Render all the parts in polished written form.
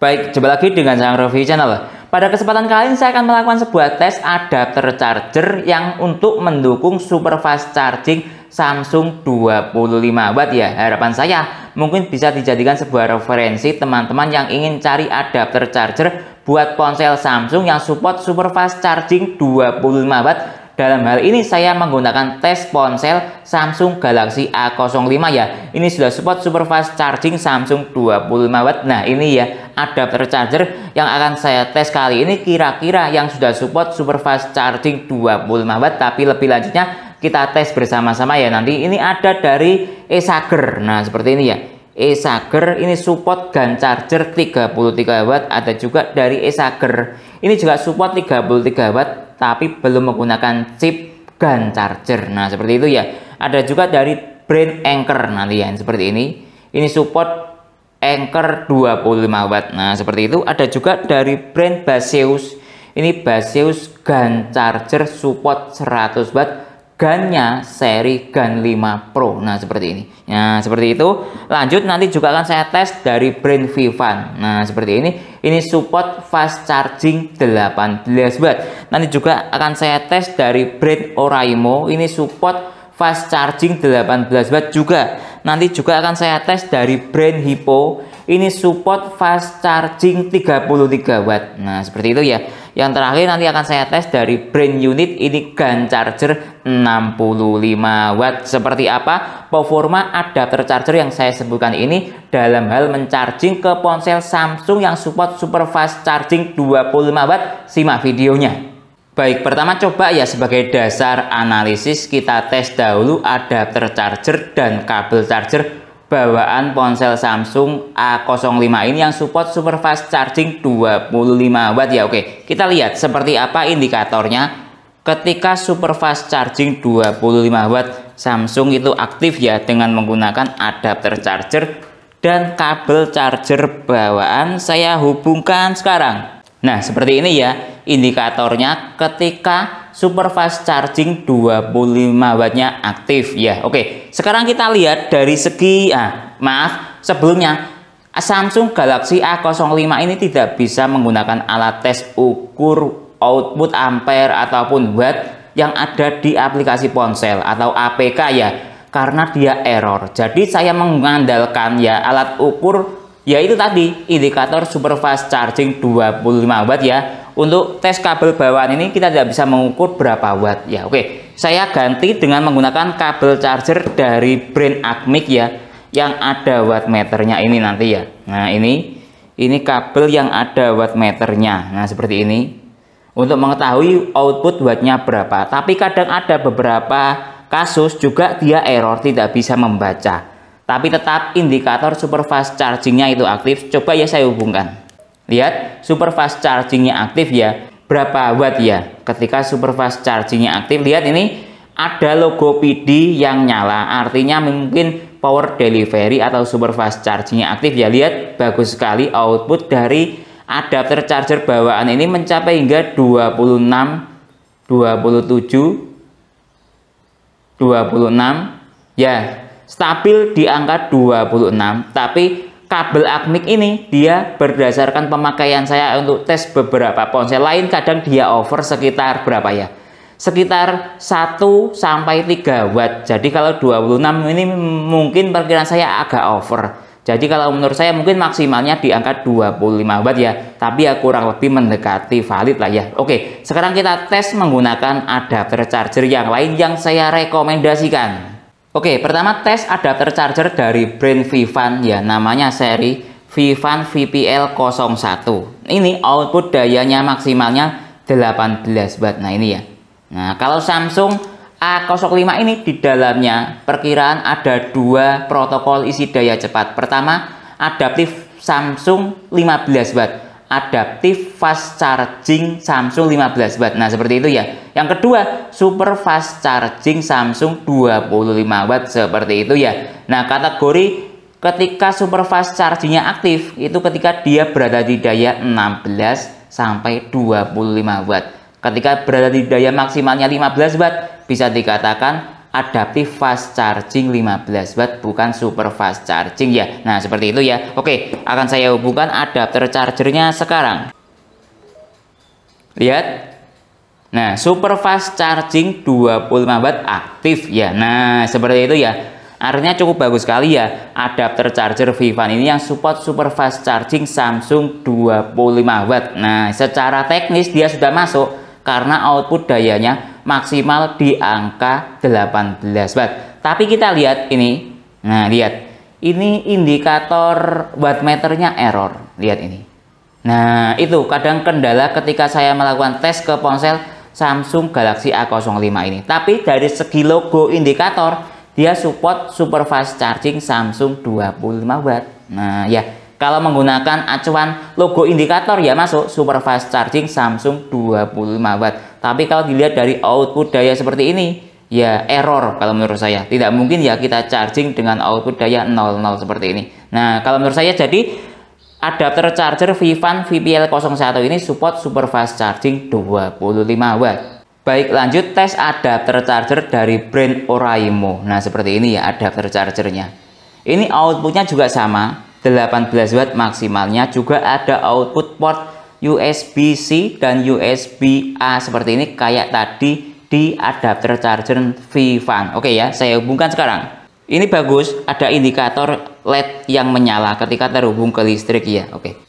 Baik, jumpa lagi dengan saya Review Channel. Pada kesempatan kali ini saya akan melakukan sebuah tes adapter charger yang untuk mendukung super fast charging Samsung 25W ya. Harapan saya mungkin bisa dijadikan sebuah referensi teman-teman yang ingin cari adapter charger buat ponsel Samsung yang support super fast charging 25W. Dalam hal ini saya menggunakan tes ponsel Samsung Galaxy A05 ya. Ini sudah support super fast charging Samsung 25W. Nah, ini ya adapter charger yang akan saya tes kali ini, kira-kira yang sudah support super fast charging 25W. Tapi lebih lanjutnya kita tes bersama-sama ya nanti. Ini ada dari Esager. Nah, seperti ini ya. Esager ini support GaN charger 33W. Ada juga dari Esager. Ini juga support 33W tapi belum menggunakan chip GaN charger. Nah, seperti itu ya. Ada juga dari brand Anker nanti ya, seperti ini. Ini support Anker 25W. Nah, seperti itu. Ada juga dari brand Baseus. Ini Baseus GaN charger support 100W. GaN-nya seri GaN 5 Pro. Nah, seperti ini. Nah, seperti itu. Lanjut nanti juga akan saya tes dari brand Vivan. Nah, seperti ini. Ini support fast charging 18W. Nanti juga akan saya tes dari brand Oraimo. Ini support fast charging 18W juga. Nanti juga akan saya tes dari brand Hippo. Ini support fast charging 33W. Nah, seperti itu ya. Yang terakhir nanti akan saya tes dari brand Unit. Ini GaN charger 65W. Seperti apa performa adapter charger yang saya sebutkan ini dalam hal mencharging ke ponsel Samsung yang support super fast charging 25W? Simak videonya. Baik, pertama coba ya sebagai dasar analisis kita tes dahulu adapter charger dan kabel charger bawaan ponsel Samsung A05 ini yang support super fast charging 25W ya. Oke, kita lihat seperti apa indikatornya ketika super fast charging 25W Samsung itu aktif ya dengan menggunakan adapter charger dan kabel charger bawaan. Saya hubungkan sekarang. Nah, seperti ini ya indikatornya ketika super fast charging 25W-nya aktif ya. Oke, sekarang kita lihat dari segi sebelumnya Samsung Galaxy A05 ini tidak bisa menggunakan alat tes ukur output ampere ataupun watt yang ada di aplikasi ponsel atau APK ya, karena dia error. Jadi saya mengandalkan ya alat ukur yaitu tadi indikator super fast charging 25W ya. Untuk tes kabel bawaan ini kita tidak bisa mengukur berapa watt ya. Oke, saya ganti dengan menggunakan kabel charger dari brand Acmic ya, yang ada wattmeternya ini nanti ya. Nah, ini kabel yang ada wattmeternya. Nah, seperti ini untuk mengetahui output wattnya berapa. Tapi kadang ada beberapa kasus juga dia error, tidak bisa membaca. Tapi tetap indikator super fast chargingnya itu aktif. Coba ya saya hubungkan. Lihat super fast chargingnya aktif ya. Berapa watt ya ketika super fast chargingnya aktif. Lihat ini ada logo PD yang nyala. Artinya mungkin power delivery atau super fast chargingnya aktif ya. Lihat bagus sekali output dari adapter charger bawaan ini mencapai hingga 26, 27, 26 ya. Stabil di angka 26, tapi kabel Acmic ini dia berdasarkan pemakaian saya untuk tes beberapa ponsel lain, kadang dia over sekitar berapa ya, sekitar 1 sampai 3 watt. Jadi kalau 26 ini mungkin perkiraan saya agak over. Jadi kalau menurut saya mungkin maksimalnya di angka 25 watt ya, tapi ya kurang lebih mendekati valid lah ya. Oke, sekarang kita tes menggunakan adapter charger yang lain yang saya rekomendasikan. Oke, pertama tes adapter charger dari brand Vivan ya, namanya seri Vivan VPL01. Ini output dayanya maksimalnya 18W. Nah, ini ya. Nah, kalau Samsung A05 ini di dalamnya perkiraan ada 2 protokol isi daya cepat. Pertama, adaptif Samsung 15W. Adaptif fast charging Samsung 15W. Nah, seperti itu ya. Yang kedua, super fast charging Samsung 25W. Seperti itu ya. Nah, kategori ketika super fast chargingnya aktif itu ketika dia berada di daya 16 sampai 25W. Ketika berada di daya maksimalnya 15W bisa dikatakan adaptive fast charging 15 watt, bukan super fast charging ya. Nah, seperti itu ya. Oke, akan saya hubungkan adapter chargernya sekarang. Lihat. Nah, super fast charging 25 watt aktif ya. Nah, seperti itu ya. Artinya cukup bagus sekali ya adapter charger Vivan ini yang support super fast charging Samsung 25 watt. Nah, secara teknis dia sudah masuk karena output dayanya maksimal di angka 18 watt. Tapi kita lihat ini. Nah, lihat. Ini indikator wattmeternya error. Lihat ini. Nah, itu kadang kendala ketika saya melakukan tes ke ponsel Samsung Galaxy A05 ini. Tapi dari segi logo indikator dia support super fast charging Samsung 25 watt. Nah, ya, kalau menggunakan acuan logo indikator ya masuk super fast charging Samsung 25 watt. Tapi kalau dilihat dari output daya seperti ini, ya error kalau menurut saya. Tidak mungkin ya kita charging dengan output daya 00 seperti ini. Nah, kalau menurut saya jadi adapter charger Vivan VPL01 ini support super fast charging 25 watt. Baik, lanjut tes adapter charger dari brand Oraimo. Nah, seperti ini ya adapter chargernya. Ini outputnya juga sama, 18 watt maksimalnya. Juga ada output port USB-C dan USB-A seperti ini kayak tadi di adapter charger Vivan. Oke ya, saya hubungkan sekarang. Ini bagus, ada indikator LED yang menyala ketika terhubung ke listrik ya. Oke.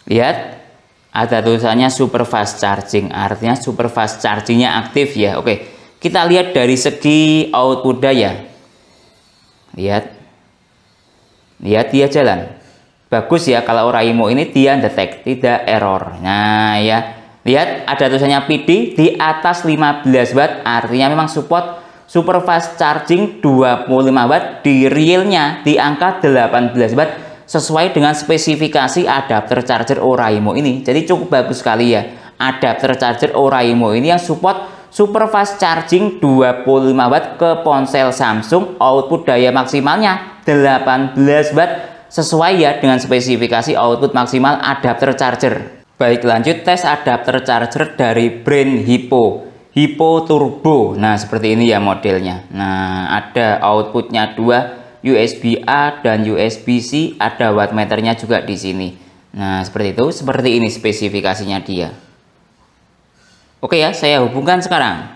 Lihat. Ada tulisannya super fast charging, artinya super fast chargingnya aktif ya. Oke, kita lihat dari segi output daya. Lihat dia jalan bagus ya. Kalau Oraimo ini dia detect, tidak error. Nah ya, lihat ada tulisannya PD di atas 15 watt, artinya memang support super fast charging 25 watt di realnya di angka 18 watt sesuai dengan spesifikasi adapter charger Oraimo ini. Jadi cukup bagus sekali ya adapter charger Oraimo ini yang support super fast charging 25 watt ke ponsel Samsung. Output daya maksimalnya 18 watt sesuai ya dengan spesifikasi output maksimal adapter charger. Baik, lanjut tes adapter charger dari brand Hippo Turbo. Nah, seperti ini ya modelnya. Nah, ada outputnya 2 USB-A dan USB-C, ada wattmeternya juga di sini. Nah, seperti itu, seperti ini spesifikasinya dia. Oke ya, saya hubungkan sekarang.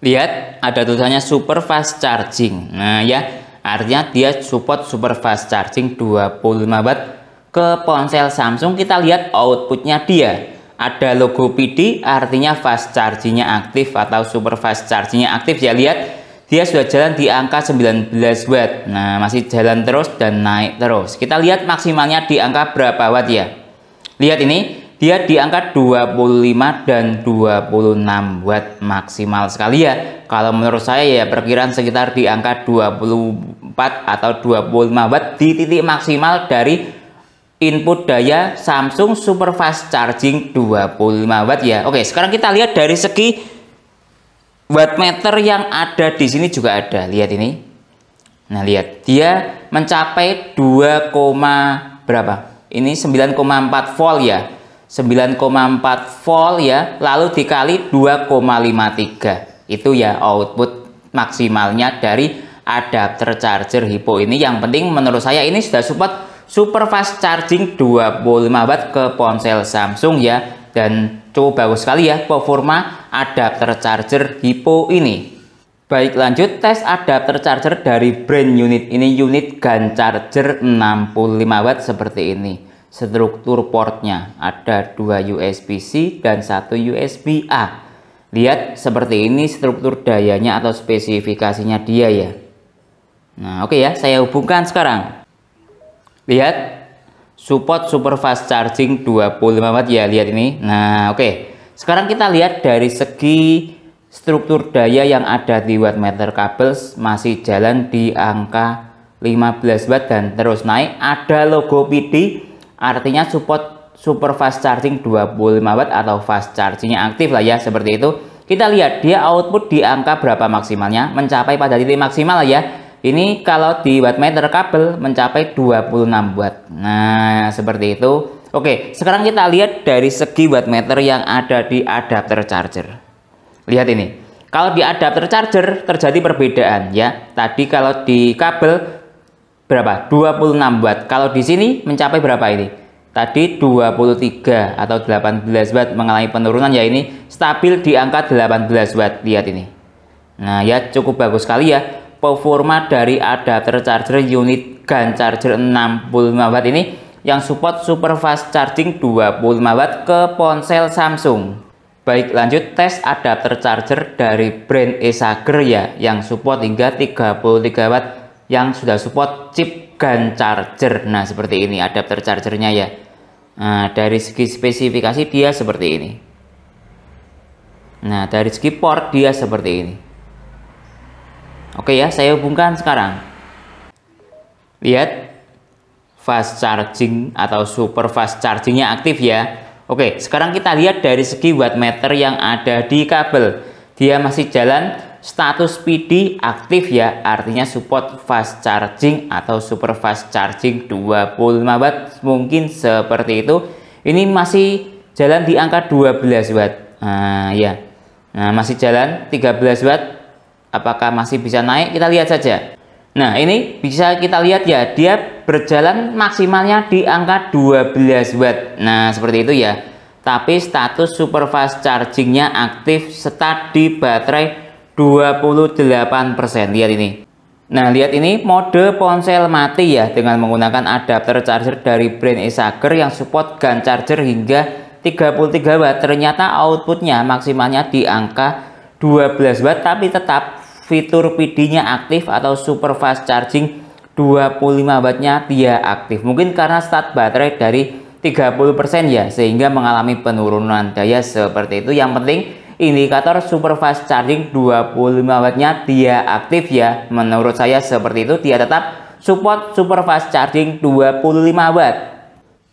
Lihat, ada tulisannya super fast charging. Nah ya, artinya dia support super fast charging 25 watt ke ponsel Samsung. Kita lihat outputnya dia. Ada logo PD, artinya fast chargingnya aktif atau super fast chargingnya aktif ya. Lihat. Dia sudah jalan di angka 19 watt. Nah, masih jalan terus dan naik terus. Kita lihat maksimalnya di angka berapa watt ya. Lihat ini, dia di angka 25 dan 26 watt maksimal sekali ya. Kalau menurut saya ya perkiraan sekitar di angka 24 atau 25 watt di titik maksimal dari input daya Samsung super fast charging 25 watt ya. Oke, sekarang kita lihat dari segi wattmeter yang ada di sini juga ada. Lihat ini. Nah, lihat dia mencapai 2, berapa? Ini 9,4 volt ya. 9,4 volt ya. Lalu dikali 2,53. Itu ya output maksimalnya dari adapter charger Hippo ini. Yang penting menurut saya ini sudah support super fast charging 25 watt ke ponsel Samsung ya. Dan cukup bagus sekali ya performa adapter charger Hippo ini. Baik, lanjut tes adapter charger dari brand unit. Ini unit GaN charger 65 watt seperti ini. Struktur portnya ada 2 USB-C dan 1 USB-A. Lihat seperti ini struktur dayanya atau spesifikasinya dia ya. Nah, oke ya, saya hubungkan sekarang. Lihat support super fast charging 25 watt ya, lihat ini. Nah, oke. Sekarang kita lihat dari segi struktur daya yang ada di wattmeter kabel masih jalan di angka 15 watt dan terus naik. Ada logo PD, artinya support super fast charging 25 watt atau fast chargingnya aktif lah ya, seperti itu. Kita lihat dia output di angka berapa maksimalnya, mencapai pada titik maksimal lah ya. Ini kalau di wattmeter kabel mencapai 26 watt. Nah, seperti itu. Oke, sekarang kita lihat dari segi wattmeter yang ada di adapter charger. Lihat ini. Kalau di adapter charger terjadi perbedaan ya. Tadi kalau di kabel berapa? 26 watt. Kalau di sini mencapai berapa ini? Tadi 23 atau 18 watt, mengalami penurunan ya, ini stabil di angka 18 watt. Lihat ini. Nah, ya cukup bagus sekali ya performa dari adapter charger unit GaN charger 65 watt ini yang support super fast charging 25 watt ke ponsel Samsung. Baik, lanjut tes adapter charger dari brand Esager ya, yang support hingga 33 watt, yang sudah support chip GaN charger. Nah, seperti ini adapter chargernya ya. Nah, dari segi spesifikasi dia seperti ini. Nah, dari segi port dia seperti ini. Oke ya, saya hubungkan sekarang. Lihat, fast charging atau super fast chargingnya aktif ya. Oke, sekarang kita lihat dari segi wattmeter yang ada di kabel. Dia masih jalan status PD aktif ya, artinya support fast charging atau super fast charging 25 watt, mungkin seperti itu. Ini masih jalan di angka 12 watt. Nah, ya. Nah, masih jalan 13 watt. Apakah masih bisa naik? Kita lihat saja. Nah, ini bisa kita lihat ya, dia berjalan maksimalnya di angka 12 watt. Nah, seperti itu ya. Tapi status super fast chargingnya aktif, start di baterai 28%. Lihat ini. Nah, lihat ini mode ponsel mati ya, dengan menggunakan adapter charger dari brand Esager yang support GaN charger hingga 33 watt. Ternyata outputnya maksimalnya di angka 12 watt, tapi tetap fitur PD-nya aktif atau super fast charging 25 wattnya dia aktif. Mungkin karena start baterai dari 30% ya, sehingga mengalami penurunan daya seperti itu. Yang penting indikator super fast charging 25 wattnya dia aktif ya. Menurut saya seperti itu, dia tetap support super fast charging 25 watt.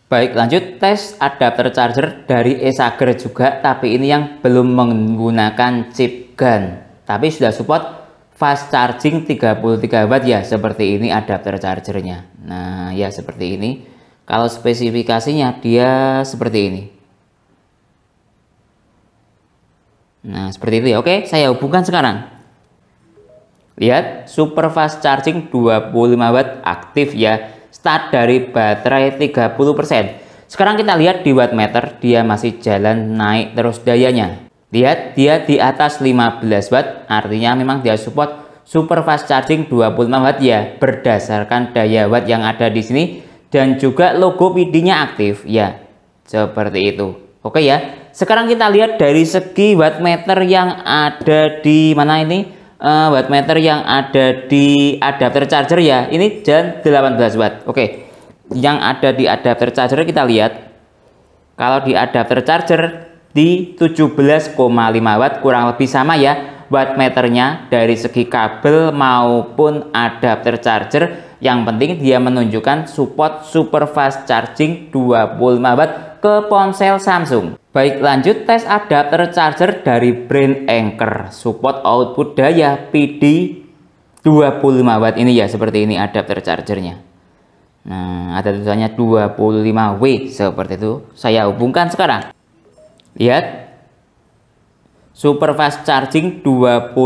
Baik, lanjut tes adapter charger dari Esager juga, tapi ini yang belum menggunakan chip GaN, tapi sudah support fast charging 33 watt ya. Seperti ini adapter chargernya. Nah ya, seperti ini. Kalau spesifikasinya dia seperti ini. Nah, seperti itu ya. Oke, saya hubungkan sekarang. Lihat, super fast charging 25 watt aktif ya. Start dari baterai 30%. Sekarang kita lihat di wattmeter, dia masih jalan naik terus dayanya. Lihat, dia di atas 15 watt, artinya memang dia support super fast charging 25 watt ya, berdasarkan daya watt yang ada di sini, dan juga logo PD-nya aktif ya. Seperti itu. Oke ya. Sekarang kita lihat dari segi wattmeter yang ada di mana ini? Wattmeter yang ada di adapter charger ya. Ini jalan 18 watt. Oke. Yang ada di adapter charger kita lihat. Kalau di adapter charger di 17,5 watt, kurang lebih sama ya wattmeternya dari segi kabel maupun adapter charger. Yang penting dia menunjukkan support super fast charging 25 watt ke ponsel Samsung. Baik, lanjut tes adapter charger dari brand Anker, support output daya PD 25 watt. Ini ya, seperti ini adapter chargernya. Nah, ada tulisannya 25W seperti itu. Saya hubungkan sekarang. Lihat, super fast charging 25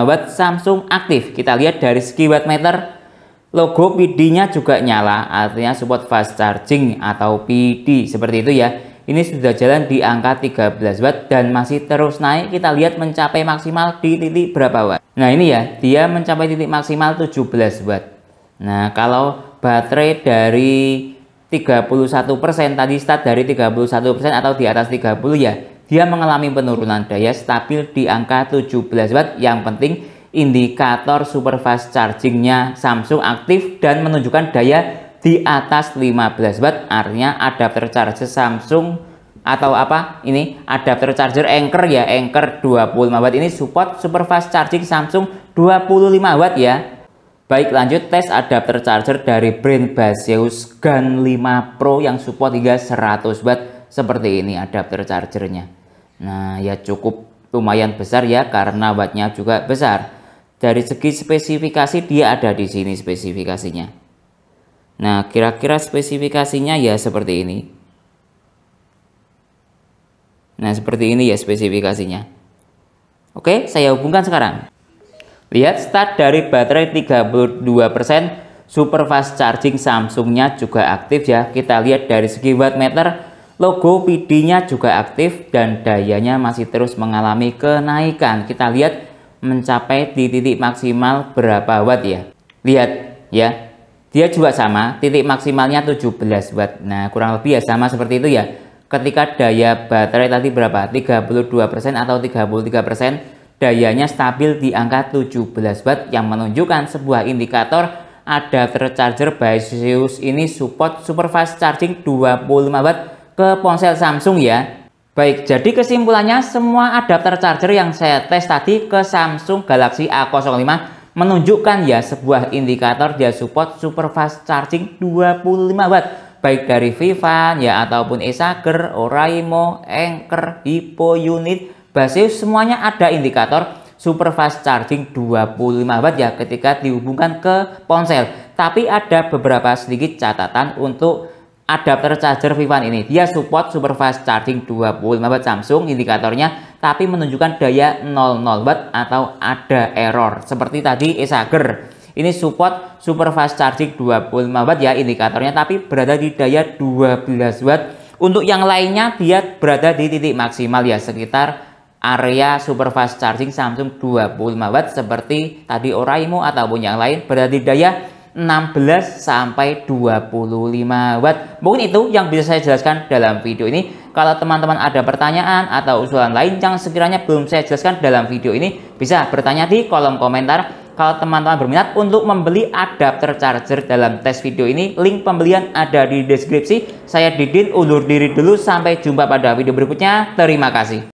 watt Samsung aktif. Kita lihat dari segi wattmeter, logo PD-nya juga nyala, artinya support fast charging atau PD seperti itu ya. Ini sudah jalan di angka 13 watt dan masih terus naik. Kita lihat mencapai maksimal di titik berapa watt. Nah, ini ya, dia mencapai titik maksimal 17 watt. Nah, kalau baterai dari 31%, tadi start dari 31% atau di atas 30 ya, dia mengalami penurunan daya, stabil di angka 17 watt. Yang penting indikator super fast chargingnya Samsung aktif dan menunjukkan daya di atas 15 watt, artinya adapter charger Samsung atau apa ini, adapter charger Anker ya, Anker 25 watt ini support super fast charging Samsung 25 watt ya. Baik, lanjut tes adapter charger dari brand Baseus GaN 5 Pro yang support hingga 100 watt. Seperti ini adapter chargernya. Nah ya, cukup lumayan besar ya, karena wattnya juga besar. Dari segi spesifikasi dia ada di sini spesifikasinya. Nah, kira-kira spesifikasinya ya seperti ini. Nah, seperti ini ya spesifikasinya. Oke, saya hubungkan sekarang. Lihat start dari baterai 32%, super fast charging Samsungnya juga aktif ya. Kita lihat dari segi wattmeter, logo PD-nya juga aktif dan dayanya masih terus mengalami kenaikan. Kita lihat mencapai di titik maksimal berapa watt ya. Lihat ya, dia juga sama, titik maksimalnya 17 watt. Nah, kurang lebih ya sama seperti itu ya. Ketika daya baterai tadi berapa? 32% atau 33%. Dayanya stabil di angka 17 watt yang menunjukkan sebuah indikator adapter charger Basius ini support super fast charging 25 watt ke ponsel Samsung ya. Baik, jadi kesimpulannya semua adapter charger yang saya tes tadi ke Samsung Galaxy A05 menunjukkan ya sebuah indikator dia support super fast charging 25 watt. Baik dari Vivan ya ataupun Acer, Oraimo, Anker, Hypo Unit, Basius, semuanya ada indikator super fast charging 25 watt ya ketika dihubungkan ke ponsel. Tapi ada beberapa sedikit catatan untuk adapter charger Vivan ini. Dia support super fast charging 25 watt Samsung indikatornya, tapi menunjukkan daya 00 watt atau ada error. Seperti tadi Acer. Ini support super fast charging 25 watt ya indikatornya, tapi berada di daya 12 watt. Untuk yang lainnya dia berada di titik maksimal ya, sekitar area super fast charging Samsung 25 watt seperti tadi Oraimo ataupun yang lain berada di daya 16 sampai 25 watt. Mungkin itu yang bisa saya jelaskan dalam video ini. Kalau teman-teman ada pertanyaan atau usulan lain yang sekiranya belum saya jelaskan dalam video ini, bisa bertanya di kolom komentar. Kalau teman-teman berminat untuk membeli adapter charger dalam tes video ini, link pembelian ada di deskripsi. Saya Didin, undur diri dulu, sampai jumpa pada video berikutnya. Terima kasih.